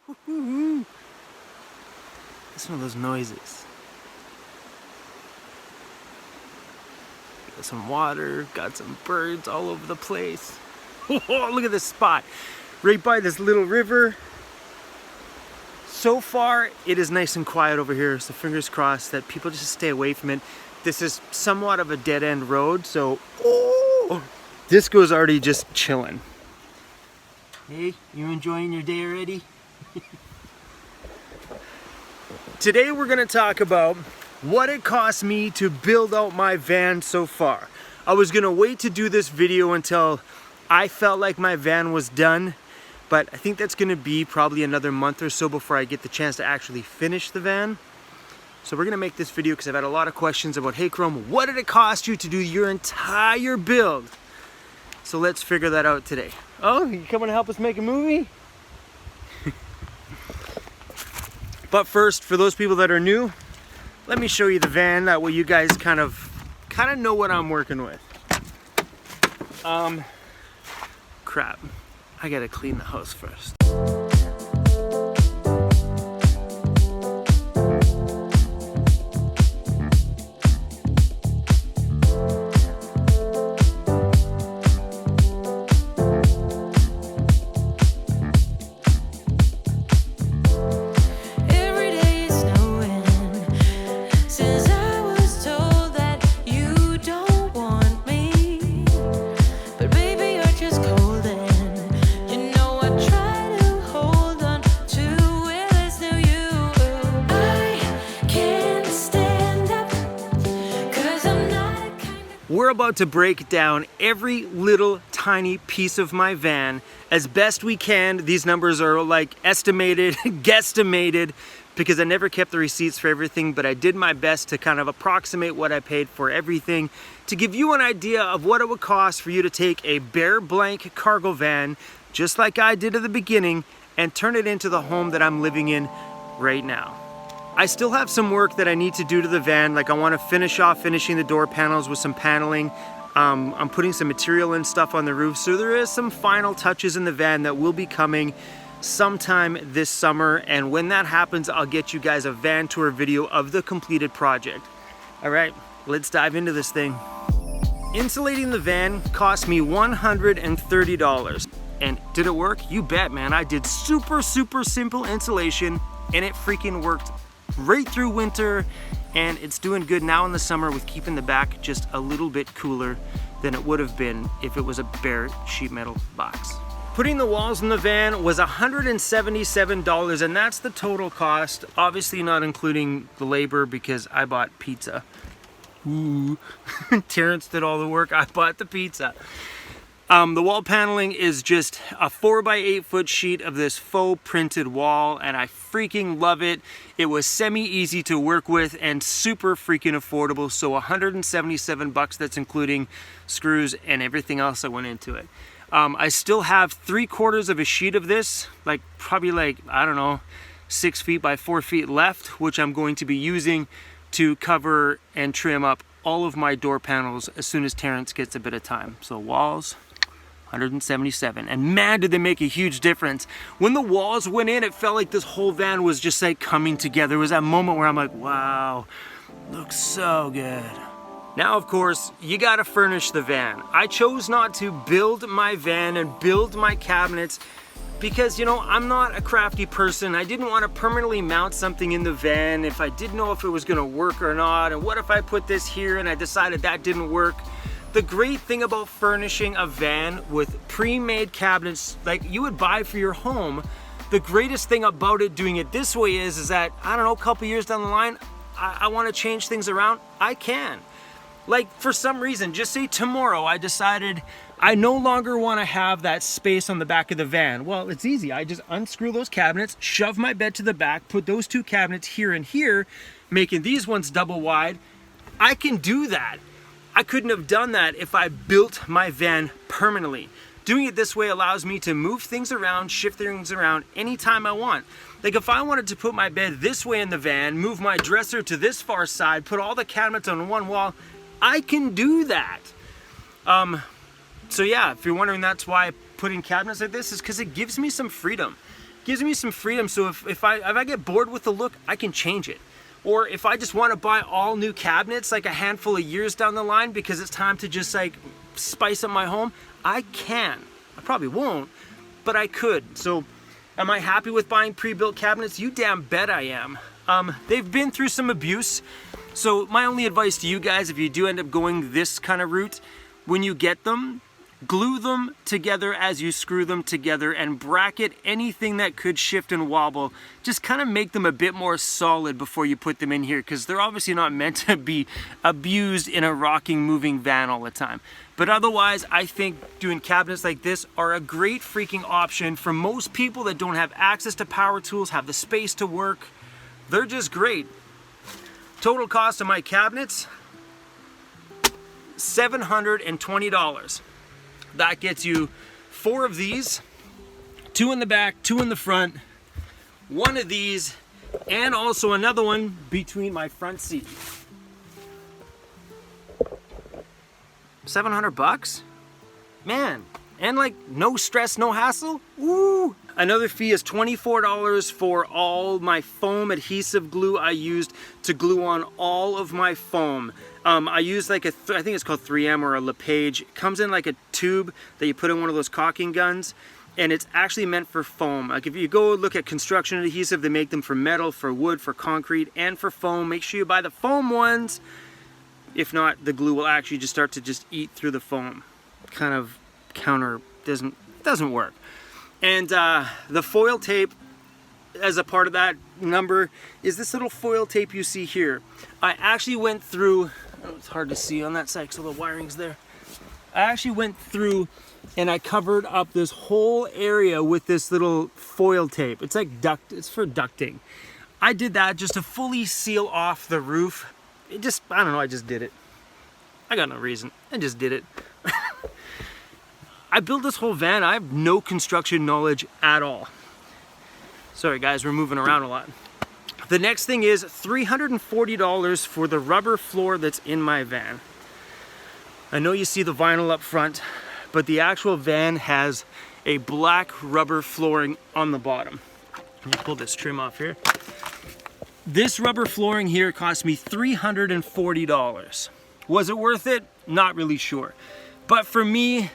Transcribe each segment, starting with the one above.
Listen to those noises. Got some water, got some birds all over the place. Oh, look at this spot. Right by this little river. So far, it is nice and quiet over here, so fingers crossed that people just stay away from it. This is somewhat of a dead-end road, so Disco's already just chilling. Hey, you enjoying your day already? Today we're gonna talk about what it cost me to build out my van so far. I was gonna wait to do this video until I felt like my van was done, but I think that's gonna be probably another month or so before I get the chance to actually finish the van. So we're gonna make this video because I've had a lot of questions about, hey Chrome, what did it cost you to do your entire build? So let's figure that out today. Oh, you coming to help us make a movie? But first, for those people that are new, let me show you the van. That way you guys kind of know what I'm working with. Crap. I gotta clean the house first. We're about to break down every little tiny piece of my van as best we can. These numbers are like estimated, guesstimated, because I never kept the receipts for everything, but I did my best to kind of approximate what I paid for everything to give you an idea of what it would cost for you to take a bare blank cargo van, just like I did at the beginning, and turn it into the home that I'm living in right now. I still have some work that I need to do to the van. Like I want to finish off finishing the door panels with some paneling. I'm putting some material and stuff on the roof. So there is some final touches in the van that will be coming sometime this summer. And when that happens, I'll get you guys a van tour video of the completed project. All right, let's dive into this thing. Insulating the van cost me $130. And did it work? You bet, man. I did super simple insulation and it freaking worked right through winter, and it's doing good now in the summer with keeping the back just a little bit cooler than it would have been if it was a bare sheet metal box. Putting the walls in the van was $177, and that's the total cost, obviously not including the labor because I bought pizza. Ooh. Terrence did all the work, I bought the pizza. The wall paneling is just a 4x8 foot sheet of this faux printed wall, and I freaking love it. It was semi-easy to work with and super freaking affordable. So 177 bucks, that's including screws and everything else that went into it. I still have 3/4 of a sheet of this, probably I don't know, 6 feet by 4 feet left, which I'm going to be using to cover and trim up all of my door panels as soon as Terrence gets a bit of time. So walls, 177, and man did they make a huge difference. When the walls went in, it felt like this whole van was just like coming together. It was that moment where I'm like, wow, looks so good. Now of course you gotta furnish the van. I chose not to build my van and build my cabinets because, you know, I'm not a crafty person. I didn't want to permanently mount something in the van if I didn't know if it was gonna work or not, and what if I put this here and I decided that didn't work. The great thing about furnishing a van with pre-made cabinets like you would buy for your home, the greatest thing about it doing it this way is that, I don't know, a couple years down the line, I want to change things around, I can. Like for some reason, just say tomorrow I decided I no longer want to have that space on the back of the van. Well, it's easy. I just unscrew those cabinets, shove my bed to the back, put those two cabinets here and here, making these ones double wide. I can do that. I couldn't have done that if I built my van permanently. Doing it this way allows me to move things around, shift things around anytime I want. Like if I wanted to put my bed this way in the van, move my dresser to this far side, put all the cabinets on one wall, I can do that. So yeah, if you're wondering that's why I put in cabinets like this, is because it gives me some freedom. gives me some freedom. So if I get bored with the look, I can change it. Or if I just want to buy all new cabinets like a handful of years down the line because it's time to just like spice up my home, I can. I probably won't, but I could. So am I happy with buying pre-built cabinets? You damn bet I am. They've been through some abuse. So my only advice to you guys, if you do end up going this kind of route, when you get them, glue them together as you screw them together and bracket anything that could shift and wobble. Just kind of make them a bit more solid before you put them in here, because they're obviously not meant to be abused in a rocking, moving van all the time. But otherwise, I think doing cabinets like this are a great freaking option for most people that don't have access to power tools, have the space to work. They're just great. Total cost of my cabinets, $720. That gets you 4 of these, 2 in the back, 2 in the front, 1 of these, and also another one between my front seat. 700 bucks? Man, and like no stress, no hassle? Woo! Another fee is $24 for all my foam adhesive glue I used to glue on all of my foam. I used like I think it's called 3M or a LePage. It comes in like a tube that you put in one of those caulking guns, and it's actually meant for foam. Like if you go look at construction adhesive, they make them for metal, for wood, for concrete, and for foam. Make sure you buy the foam ones. If not, the glue will actually just start to just eat through the foam. Kind of doesn't work. And the foil tape as a part of that number is this little foil tape you see here. I actually went through, it's hard to see on that side because the wiring's there. I actually went through and I covered up this whole area with this little foil tape. It's like it's for ducting. I did that just to fully seal off the roof. I don't know, I just did it. I got no reason, I just did it. I built this whole van. I have no construction knowledge at all. Sorry guys, we're moving around a lot. The next thing is $340 for the rubber floor that's in my van. I know you see the vinyl up front, but the actual van has a black rubber flooring on the bottom. Let me pull this trim off here. This rubber flooring here cost me $340. Was it worth it? Not really sure. But for me,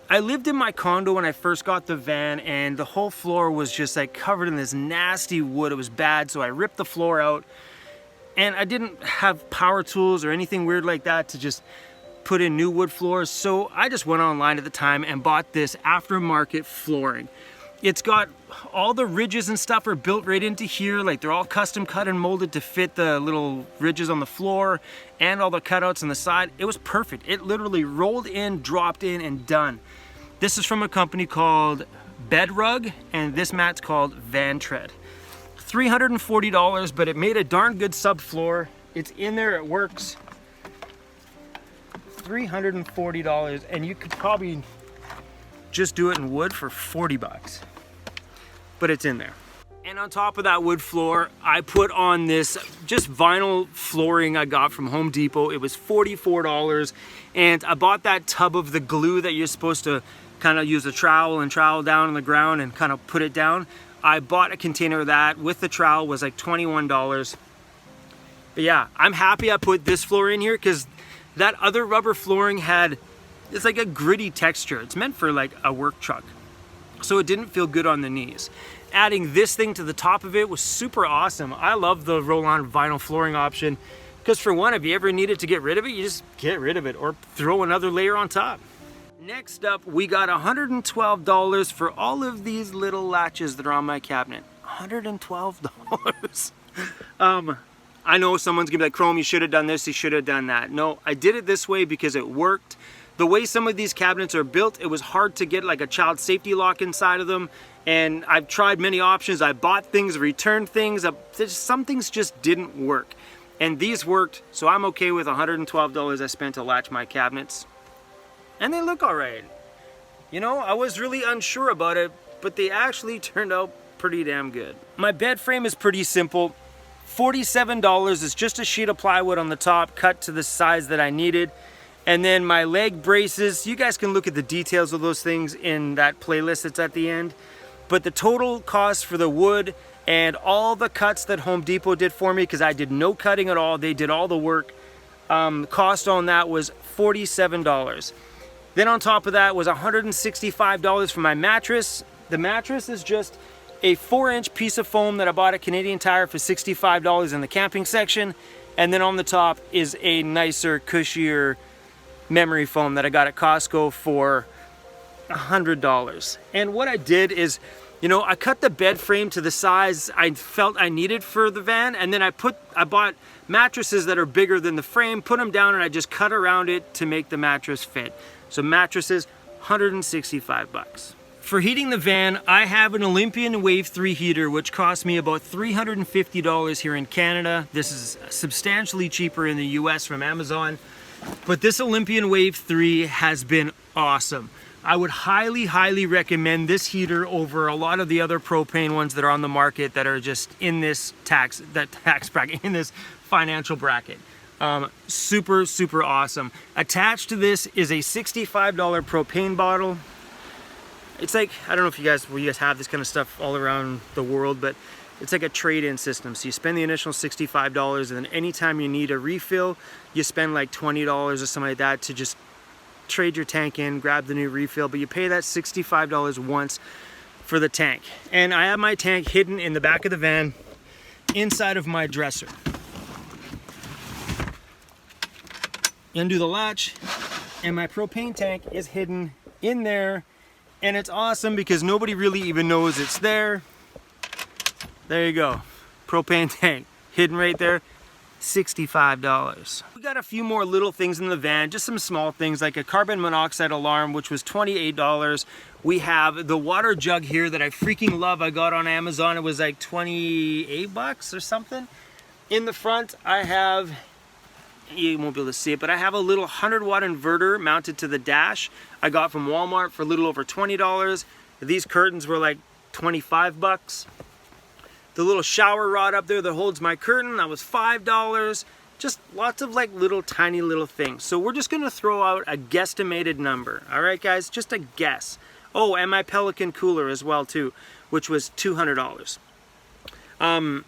I lived in my condo when I first got the van, and the whole floor was just like covered in this nasty wood. It was bad, so I ripped the floor out, and I didn't have power tools or anything weird like that to just put in new wood floors. So I just went online at the time and bought this aftermarket flooring. It's got all the ridges and stuff are built right into here. Like they're all custom cut and molded to fit the little ridges on the floor and all the cutouts on the side. It was perfect. It literally rolled in, dropped in, and done. This is from a company called Bedrug, and this mat's called VANCITY. $340, but it made a darn good subfloor. It's in there, it works. $340, and you could probably just do it in wood for 40 bucks. But it's in there. And on top of that wood floor, I put on this just vinyl flooring I got from Home Depot. It was $44, and I bought that tub of the glue that you're supposed to kind of use a trowel and trowel down on the ground and kind of put it down. I bought a container of that with the trowel, was like $21. But yeah, I'm happy I put this floor in here because that other rubber flooring it's like a gritty texture. It's meant for like a work truck. So it didn't feel good on the knees. Adding this thing to the top of it was super awesome. I love the roll-on vinyl flooring option because for one, if you ever needed to get rid of it, you just get rid of it or throw another layer on top. Next up, we got $112 for all of these little latches that are on my cabinet. $112. I know someone's gonna be like, Chrome, you should have done this, you should have done that. No, I did it this way because it worked. The way some of these cabinets are built, it was hard to get like a child safety lock inside of them. And I've tried many options. I bought things, returned things. Some things just didn't work. And these worked, so I'm okay with $112 I spent to latch my cabinets. And they look all right. You know, I was really unsure about it, but they actually turned out pretty damn good. My bed frame is pretty simple. $47 is just a sheet of plywood on the top, cut to the size that I needed. And then my leg braces, you guys can look at the details of those things in that playlist that's at the end. but the total cost for the wood and all the cuts that Home Depot did for me, because I did no cutting at all, they did all the work, cost on that was $47. Then on top of that was $165 for my mattress. The mattress is just a 4-inch piece of foam that I bought at Canadian Tire for $65 in the camping section. And then on the top is a nicer, cushier memory foam that I got at Costco for $100. And what I did is, you know, I cut the bed frame to the size I felt I needed for the van, and then I bought mattresses that are bigger than the frame, put them down, and I just cut around it to make the mattress fit. So mattresses, $165. For heating the van, I have an Olympian Wave 3 heater, which cost me about $350 here in Canada. This is substantially cheaper in the US from Amazon, but this Olympian Wave 3 has been awesome. I would highly, highly recommend this heater over a lot of the other propane ones that are on the market that are just in this tax bracket, in this financial bracket. Super, super awesome. Attached to this is a $65 propane bottle. It's like, I don't know if you guys have this kind of stuff all around the world, but it's like a trade-in system. So you spend the initial $65, and then anytime you need a refill, you spend like $20 or something like that to just trade your tank in, grab the new refill, but you pay that $65 once for the tank. And I have my tank hidden in the back of the van inside of my dresser. Undo the latch, and my propane tank is hidden in there, and it's awesome because nobody really even knows it's there. There you go, propane tank hidden right there. $65. We got a few more little things in the van, just some small things like a carbon monoxide alarm, which was $28. We have the water jug here that I freaking love. I got on Amazon. It was like 28 bucks or something. In the front, I have, you won't be able to see it, but I have a little 100-watt inverter mounted to the dash. I got from Walmart for a little over $20. These curtains were like 25 bucks. The little shower rod up there that holds my curtain, that was $5. Just lots of like little tiny little things. So we're just gonna throw out a guesstimated number. All right, guys, just a guess. Oh, and my Pelican cooler as well too, which was $200. I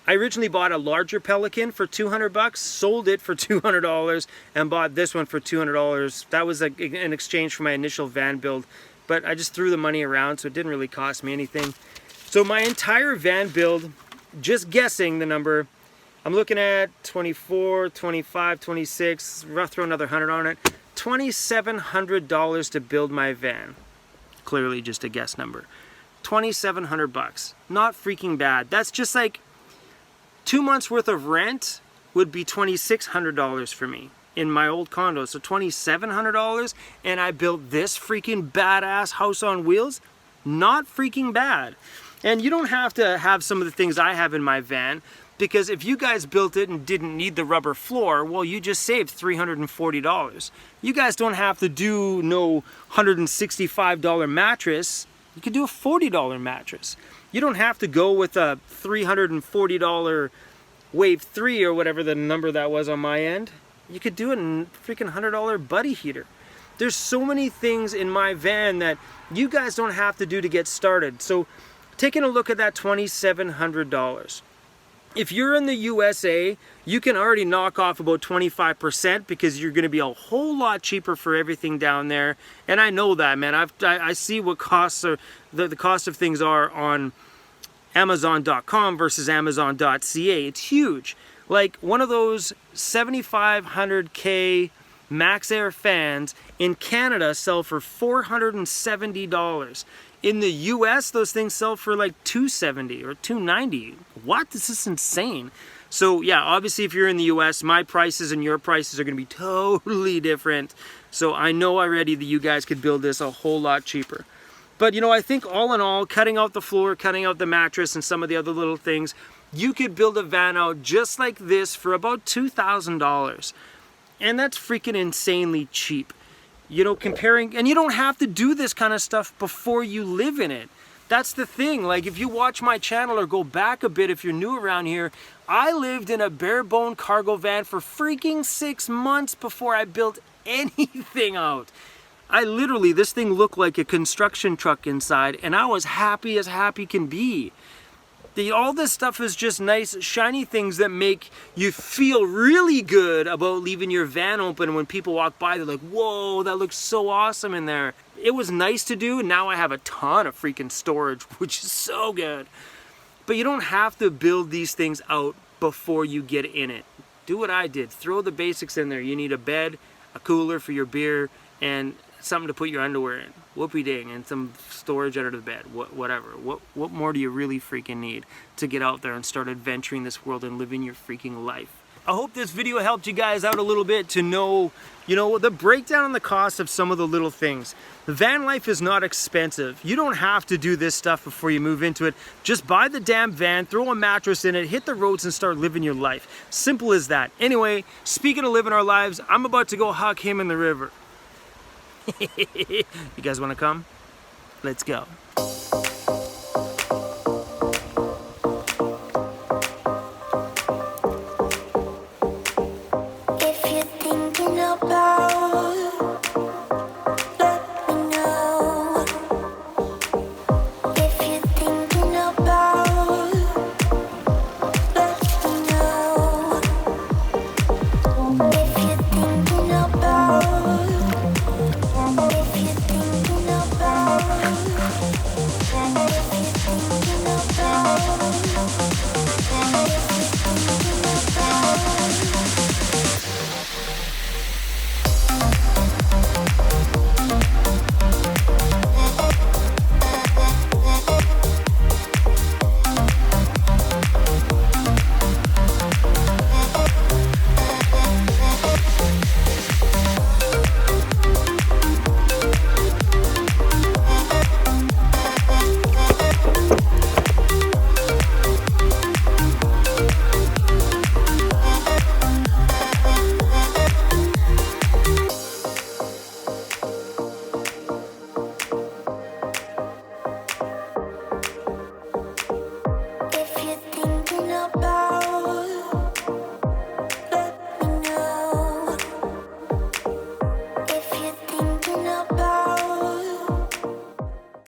originally bought a larger Pelican for 200 bucks, sold it for $200, and bought this one for $200. That was an exchange for my initial van build, but I just threw the money around, so it didn't really cost me anything. So my entire van build, just guessing the number, I'm looking at 24, 25, 26, throw another 100 on it, $2,700 to build my van. Clearly just a guess number. 2,700 bucks. Not freaking bad. That's just like 2 months worth of rent would be $2,600 for me in my old condo. So $2,700, and I built this freaking badass house on wheels. Not freaking bad. And you don't have to have some of the things I have in my van, because if you guys built it and didn't need the rubber floor, well, you just saved $340. You guys don't have to do no $165 mattress. You could do a $40 mattress. You don't have to go with a $340 Wave 3 or whatever the number that was on my end. You could do a freaking $100 buddy heater. There's so many things in my van that you guys don't have to do to get started. So taking a look at that $2,700. If you're in the USA, you can already knock off about 25% because you're going to be a whole lot cheaper for everything down there. And I know that, man. I see what costs are, the cost of things are on Amazon.com versus Amazon.ca. It's huge. Like one of those 7,500K Max Air fans in Canada sell for $470. In the US, those things sell for like $270 or $290. What? This is insane. So yeah, obviously if you're in the US, my prices and your prices are gonna be totally different. So I know already that you guys could build this a whole lot cheaper. But you know, I think all in all, cutting out the floor, cutting out the mattress and some of the other little things, you could build a van out just like this for about $2,000. And that's freaking insanely cheap. You know, comparing, and you don't have to do this kind of stuff before you live in it. That's the thing. Like if you watch my channel or go back a bit if you're new around here, I lived in a bare bone cargo van for freaking 6 months before I built anything out. literally, this thing looked like a construction truck inside, and I was happy as happy can be. All this stuff is just nice, shiny things that make you feel really good about leaving your van open. When people walk by, they're like, whoa, that looks so awesome in there. It was nice to do. Now I have a ton of freaking storage, which is so good. But you don't have to build these things out before you get in it. Do what I did. Throw the basics in there. You need a bed, a cooler for your beer, and something to put your underwear in. Whoopie ding, and some storage under the bed. Whatever. What more do you really freaking need to get out there and start adventuring this world and living your freaking life? I hope this video helped you guys out a little bit to know, you know, the breakdown on the cost of some of the little things. The van life is not expensive. You don't have to do this stuff before you move into it. Just buy the damn van, throw a mattress in it, hit the roads, and start living your life. Simple as that. Anyway, speaking of living our lives, I'm about to go hug him in the river. You guys want to come? Let's go.